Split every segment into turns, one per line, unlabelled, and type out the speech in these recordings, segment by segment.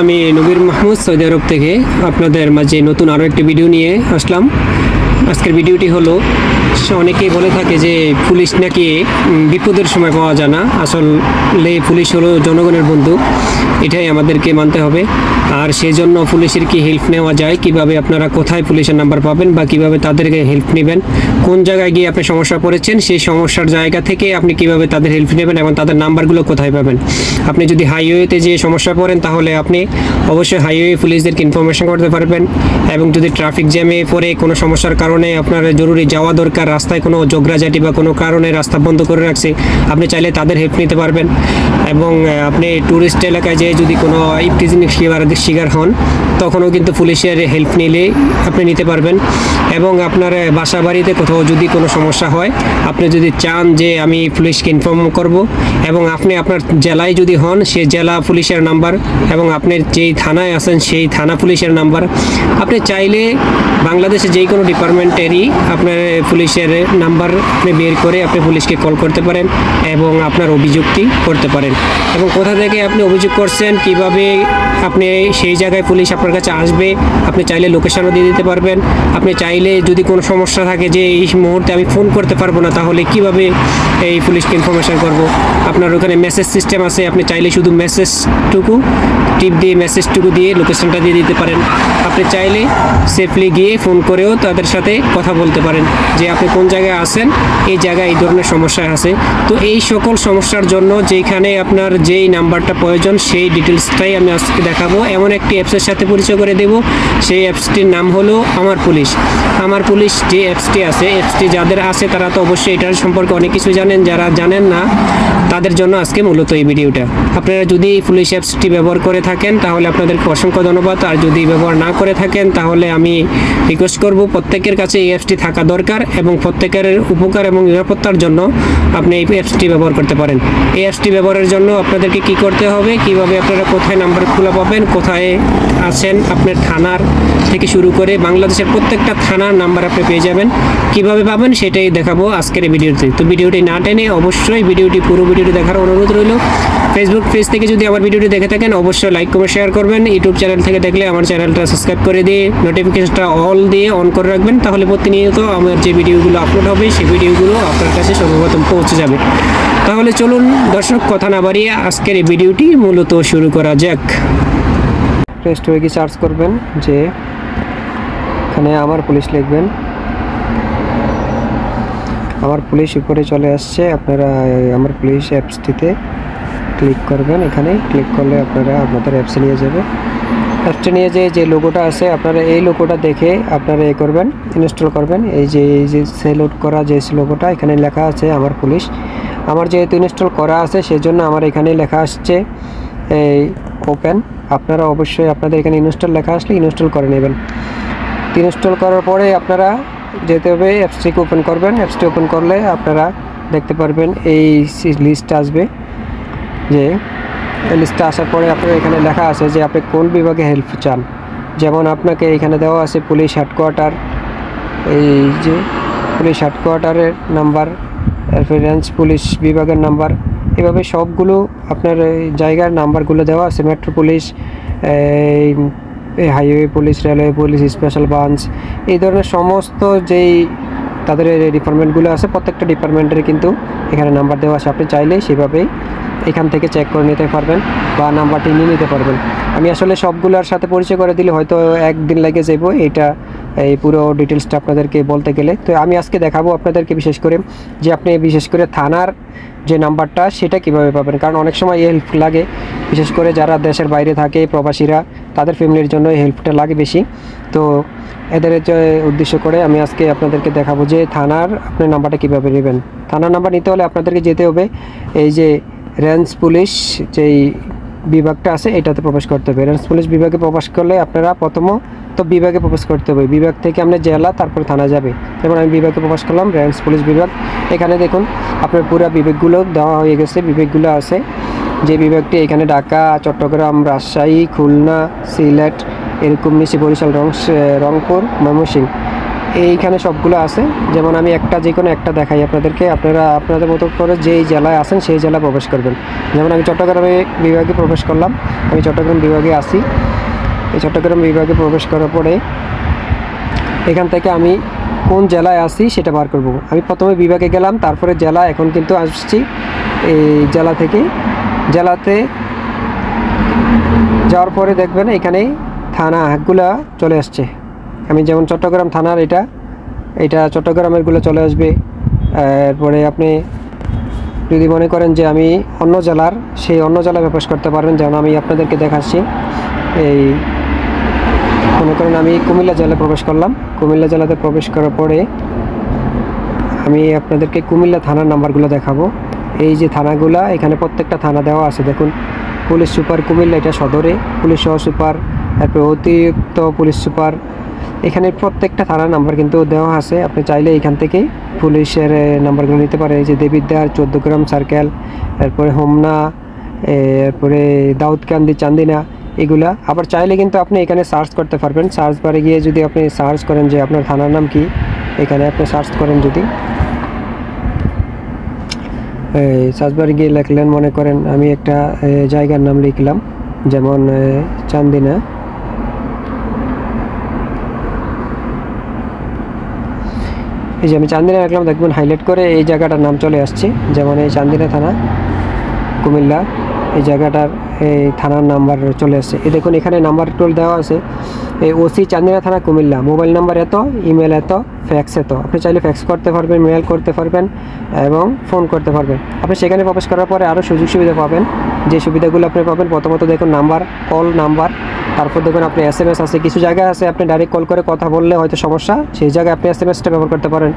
আমি নবীর মাহমুদ সৌদি আরব থেকে আপনাদের মাঝে নতুন আরও একটি ভিডিও নিয়ে আসলাম। আজকের ভিডিওটি হলো, অনেকেই বলে থাকে যে পুলিশ নাকি বিপদের সময় পাওয়া যায় না। আসলে পুলিশ হলো জনগণের বন্ধু, এটাই আমাদেরকে মানতে হবে। আর সেই জন্য পুলিশের কি হেল্প নেওয়া যায়, কিভাবে আপনারা কোথায় পুলিশের নাম্বার পাবেন বা কিভাবে তাদেরকে হেল্প নেবেন, কোন জায়গায় গিয়ে আপনি সমস্যা পড়েছেন সেই সমস্যার জায়গা থেকে আপনি কিভাবে তাদের হেল্প নেবেন এবং তাদের নাম্বারগুলো কোথায় পাবেন। আপনি যদি হাইওয়েতে যে সমস্যা পড়েন তাহলে আপনি অবশ্যই হাইওয়ে পুলিশদেরকে ইনফরমেশন করতে পারবেন। এবং যদি ট্রাফিক জ্যামে পড়ে কোনো সমস্যার কারণে আপনার জরুরি যাওয়া দরকার, রাস্তায় কোনো ঝগড়াঝাটি বা কোনো কারণে রাস্তা বন্ধ করে রাখছে, আপনি চাইলে তাদের হেল্প নিতে পারবেন। এবং আপনি ট্যুরিস্ট এলাকায় যেয়ে যদি কোনো ইফটিজিং শিকার হন তখনও কিন্তু পুলিশের হেল্প নিলে আপনি নিতে পারবেন। এবং আপনার বাসা বাড়িতে কোথাও যদি কোনো সমস্যা হয়, আপনি যদি চান যে আমি পুলিশকে ইনফর্ম করব, এবং আপনি আপনার জেলায় যদি হন সে জেলা পুলিশের নাম্বার, এবং আপনি যেই থানায় আছেন সেই থানা পুলিশের নাম্বার, আপনি চাইলে বাংলাদেশে যেই কোনো ডিপার্টমেন্টেরই আপনার পুলিশের নাম্বার আপনি বের করে আপনি পুলিশকে কল করতে পারেন এবং আপনার অভিযোগটি করতে পারেন। এবং কোথা থেকে আপনি অভিযোগ করছেন, কিভাবে আপনি সেই জায়গায় পুলিশ আপনার কাছে আসবে, আপনি চাইলে লোকেশনও দিয়ে দিতে পারবেন। আপনি চাইলে যদি কোনো সমস্যা থাকে যে এই মুহূর্তে আমি ফোন করতে পারবো না, তাহলে কিভাবে এই পুলিশকে ইনফরমেশন করব, আপনার ওখানে মেসেজ সিস্টেম আছে, আপনি চাইলে শুধু মেসেজটুকু টিপ দিয়ে মেসেজটুকু দিয়ে লোকেশনটা দিয়ে দিতে পারেন। আপনি চাইলে সেফলি গিয়ে ফোন করেও তাদের সাথে কথা বলতে পারেন যে আপনি কোন জায়গায় আছেন, এই জায়গায় এই ধরনের সমস্যা আছে। তো এই সকল সমস্যার জন্য যেখানে আপনার যেই নাম্বারটা প্রয়োজন সেই ডিটেলসটাই আমি আজকে দেখাবো। এমন একটি অ্যাপসের সাথে পরিচয় করে দেব, সেই অ্যাপসটির নাম হলো আমার পুলিশ। আমার পুলিশ যে অ্যাপসটি আছে, অ্যাপসটি যাদের আছে তারা তো অবশ্যই এটার সম্পর্কে অনেক কিছু জানেন, যারা জানেন না তাদের জন্য আজকে মূলত এই ভিডিওটা। আপনারা যদি পুলিশ অ্যাপসটি ব্যবহার করে থাকেন তাহলে আপনাদেরকে অসংখ্য ধন্যবাদ, আর যদি ব্যবহার না করে থাকেন তাহলে আমি রিকোয়েস্ট করব প্রত্যেকের কাছে এই অ্যাপসটি থাকা দরকার, এবং প্রত্যেকের উপকার এবং নিরাপত্তার জন্য আপনি এই অ্যাপসটি ব্যবহার করতে পারেন। এই অ্যাপসটি ব্যবহারের জন্য আপনাদেরকে কি করতে হবে, কিভাবে আপনারা কোথায় নাম্বারগুলো পাবেন, কোথায় আছেন, আপনার থানার থেকে শুরু করে বাংলাদেশের প্রত্যেকটা থানার নাম্বার আপনি পেয়ে যাবেন। কিভাবে পাবেন সেটাই দেখাবো আজকের এই ভিডিওতে। তো ভিডিওটি না টেনে অবশ্যই পুরো ভিডিওটি দেখার অনুরোধ রইল। ফেসবুক পেজ থেকে যদি আমার ভিডিওটি দেখে থাকেন অবশ্যই লাইক কমেন্ট শেয়ার করবেন। ইউটিউব চ্যানেল থেকে দেখলে আমার চ্যানেলটা সাবস্ক্রাইব করে দিয়ে নোটিফিকেশনটা অল দিয়ে অন করে রাখবেন, তাহলে প্রতিনিয়ত আমার যে ভিডিওগুলো আপলোড হবে সেই ভিডিওগুলো আপনার কাছে সর্বপ্রথম পৌঁছে যাবে। তাহলে চলুন দর্শক, কথা না বাড়িয়ে আজকের এই ভিডিওটি মূলত শুরু করা যাক। প্রেস্ট হয়ে গিয়ে সার্চ করবেন, যে এখানে আমার পুলিশ লিখবেন, আমার পুলিশ উপরে চলে আসছে। আপনারা আমার পুলিশ অ্যাপসটিতে ক্লিক করবেন, এখানে ক্লিক করলে আপনাদের অ্যাপসে নিয়ে যাবে। অ্যাপসে নিয়ে যে লোগোটা আছে, আপনারা এই লোগোটা দেখে আপনারা করবেন, ইনস্টল করবেন। এই যে সেলউট করা যে লোগোটা এখানে লেখা আছে আমার পুলিশ, আমার যেহেতু ইনস্টল করা আছে সেজন্য আমার এখানে লেখা আসছে এই ওপেন। আপনারা অবশ্যই আপনাদের এখানে ইনস্টল লেখা আসলে ইনস্টল করে নেবেন। ইনস্টল করার পরে আপনারা যেতে হবে অ্যাপসটিকে ওপেন করবেন। অ্যাপসটি ওপেন করলে আপনারা দেখতে পারবেন এই লিস্ট আসবে, যে লিস্টটা আসার পরে আপনার এখানে লেখা আছে যে আপনি কোন বিভাগে হেল্প চান। যেমন আপনাকে এখানে দেওয়া আছে পুলিশ হেডকোয়ার্টার, এই যে পুলিশ হেডকোয়ার্টারের নাম্বার, রেঞ্জ পুলিশ বিভাগের নাম্বার, এভাবে সবগুলো আপনার জায়গার নাম্বারগুলো দেওয়া আছে। Metro police, highway police, railway police, special branch, এই ধরনের সমস্ত যেই তাদের ডিপার্টমেন্টগুলো আছে প্রত্যেকটা ডিপার্টমেন্টের কিন্তু এখানে নাম্বার দেওয়া আছে। আপনি চাইলেই সেভাবেই এখান থেকে চেক করে নিতে পারবেন বা নাম্বারটি নিয়ে নিতে পারবেন। আমি আসলে সবগুলোর সাথে পরিচয় করে দিলে হয়তো একদিন লেগে যাবো এইটা এই পুরো ডিটেলসটা আপনাদেরকে বলতে গেলে। তো আমি আজকে দেখাবো আপনাদেরকে বিশেষ করে যে আপনি বিশেষ করে থানার যে নাম্বারটা সেটা কিভাবে পাবেন, কারণ অনেক সময় এই হেল্প লাগে, বিশেষ করে যারা দেশের বাইরে থাকে প্রবাসীরা, তাদের ফ্যামিলির জন্য এই হেল্পটা লাগে বেশি। তো এদের উদ্দেশ্য করে আমি আজকে আপনাদেরকে দেখাবো যে থানার আপনি নাম্বারটা কীভাবে নেবেন। থানার নাম্বার নিতে হলে আপনাদেরকে যেতে হবে এই যে রেঞ্জ পুলিশ যেই বিভাগটা আছে এটাতে প্রবেশ করতে হবে। রেঞ্জ পুলিশ বিভাগে প্রবেশ করলে আপনারা প্রথমত বিভাগে প্রবেশ করতে হবে, বিভাগ থেকে আমরা জেলা তারপরে থানা যাবে। যেমন আমি বিভাগে প্রবেশ করলাম, রেঞ্জ পুলিশ বিভাগ। এখানে দেখুন আপনার পুরো বিভাগগুলো দেওয়া হয়ে গেছে, বিভাগগুলো আছে যে বিভাগটি এখানে ঢাকা, চট্টগ্রাম, রাজশাহী, খুলনা, সিলেট, এরকম নিচে বরিশাল, রংপুর, ময়মনসিংহ, এইখানে সবগুলো আছে। যেমন আমি যে কোনো একটা দেখাই আপনাদেরকে, আপনারা আপনাদের মতো করে যেই জেলায় আছেন সেই জেলায় প্রবেশ করবেন। যেমন আমি চট্টগ্রামে বিভাগে প্রবেশ করলাম, আমি চট্টগ্রাম বিভাগে আসি। এই চট্টগ্রাম বিভাগে প্রবেশ করার পরে এখান থেকে আমি কোন জেলায় আসি সেটা বার করব। আমি প্রথমে বিভাগে গেলাম, তারপরে জেলা, এখন কিন্তু আসছি এই জেলা থেকে। জেলাতে যাওয়ার পরে দেখবেন এখানে থানাগুলো চলে আসছে। আমি যেমন চট্টগ্রাম থানার এটা চট্টগ্রামেরগুলো চলে আসবে। এরপরে আপনি যদি মনে করেন যে আমি অন্য জেলার, সেই অন্য জেলায় প্রবেশ করতে পারবেন। যেমন আমি আপনাদেরকে দেখাচ্ছি, এই মনে করেন আমি কুমিল্লা জেলায় প্রবেশ করলাম। কুমিল্লা জেলাতে প্রবেশ করার পরে আমি আপনাদেরকে কুমিল্লা থানার নাম্বারগুলো দেখাবো। এই যে থানাগুলা, এখানে প্রত্যেকটা থানা দেওয়া আছে। দেখুন, পুলিশ সুপার কুমিল্লা, এটা সদরে, পুলিশ সহ সুপার, তারপরে অতিরিক্ত পুলিশ সুপার, এখানে প্রত্যেকটা থানার নাম্বার কিন্তু দেওয়া আছে। আপনি চাইলে এখান থেকে পুলিশের নাম্বারগুলো নিতে পারেন। এই যে দেবিদ্বার, 14 গ্রাম সার্কেল, এরপরে হোমনা, এরপরে দাউদকান্দি, চান্দিনা, এগুলা। আবার চাইলে কিন্তু আপনি এখানে সার্চ করতে পারবেন। সার্চ বারে গিয়ে যদি আপনি সার্চ করেন যে আপনার থানার নাম কি, এখানে আপনি সার্চ করেন, যদি সার্চ বারে গিয়ে লিখলেন, মনে করেন আমি একটা জায়গার নাম লিখলাম, যেমন চান্দিনা। এই যে আমি চান্দিনা রাখলাম, দেখবেন হাইলাইট করে এই জায়গাটার নাম চলে আসছে। যেমন এই চান্দিনা থানা, কুমিল্লা, এই জায়গাটার এই থানার নাম্বার চলে আসছে। এই দেখুন এখানে নাম্বার টোল দেওয়া আছে, এই ওসি চান্দিনা থানা কুমিল্লা, মোবাইল নাম্বার এত, ইমেল এত, ফ্যাক্স এত। আপনি চাইলে ফ্যাক্স করতে পারবেন, মেল করতে পারবেন এবং ফোন করতে পারবেন। আপনি সেখানে প্রবেশ করার পরে আরও সুযোগ সুবিধা পাবেন। যে সুবিধাগুলো আপনি পাবেন, প্রথমত দেখুন নাম্বার, কল নাম্বার, তারপর দেখুন আপনি SMS আছে। কিছু জায়গায় আছে আপনি ডাইরেক্ট কল করে কথা বললে হয়তো সমস্যা, সেই জায়গায় আপনি SMS-টা ব্যবহার করতে পারেন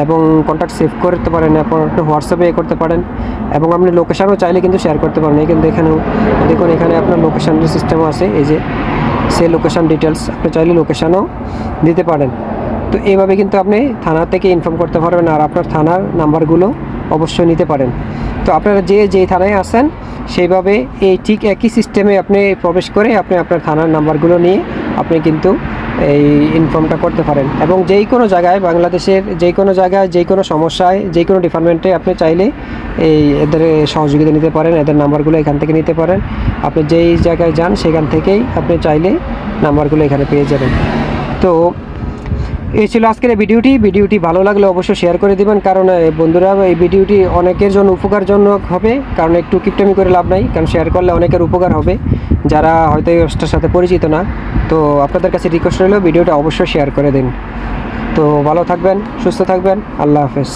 এবং কন্ট্যাক্ট সেভ করতে পারেন। আপনি হোয়াটসঅ্যাপে করতে পারেন এবং আপনি লোকেশানও চাইলে কিন্তু শেয়ার করতে পারেন। কিন্তু এখানেও দেখুন, এখানে আপনার লোকেশানের সিস্টেমও আছে। এই যে সেই লোকেশান ডিটেলস, আপনি চাইলে লোকেশানও দিতে পারেন। তো এইভাবে কিন্তু আপনি থানা থেকে ইনফর্ম করতে পারবেন, আর আপনার থানার নাম্বারগুলো অবশ্যই নিতে পারেন। তো আপনারা যেই থানায় আসেন সেইভাবে এই ঠিক একই সিস্টেমে আপনি প্রবেশ করে আপনি আপনার থানার নাম্বারগুলো নিয়ে আপনি কিন্তু এই ইনফর্মটা করতে পারেন। এবং যেই কোনো জায়গায়, বাংলাদেশের যেই কোনো জায়গায়, যেই কোনো সমস্যায়, যেই কোনো ডিপার্টমেন্টে আপনি চাইলে এদের সহযোগিতা নিতে পারেন, এদের নাম্বারগুলো এখান থেকে নিতে পারেন। আপনি যেই জায়গায় যান সেখান থেকেই আপনি চাইলে নাম্বারগুলো এখানে পেয়ে যাবেন। তো এই ছিল আজকের এই ভিডিওটি ভালো লাগলে অবশ্যই শেয়ার করে দিবেন, কারণ বন্ধুরা এই ভিডিওটি অনেকের জন্য উপকারজনক হবে। কারণ একটু কিপটামি করে লাভ নাই, কারণ শেয়ার করলে অনেকের উপকার হবে যারা হয়তো এই ব্যবসার সাথে পরিচিত না। তো আপনাদের কাছে রিকোয়েস্ট রইল ভিডিওটা অবশ্যই শেয়ার করে দিন। তো ভালো থাকবেন, সুস্থ থাকবেন, আল্লাহ হাফেজ।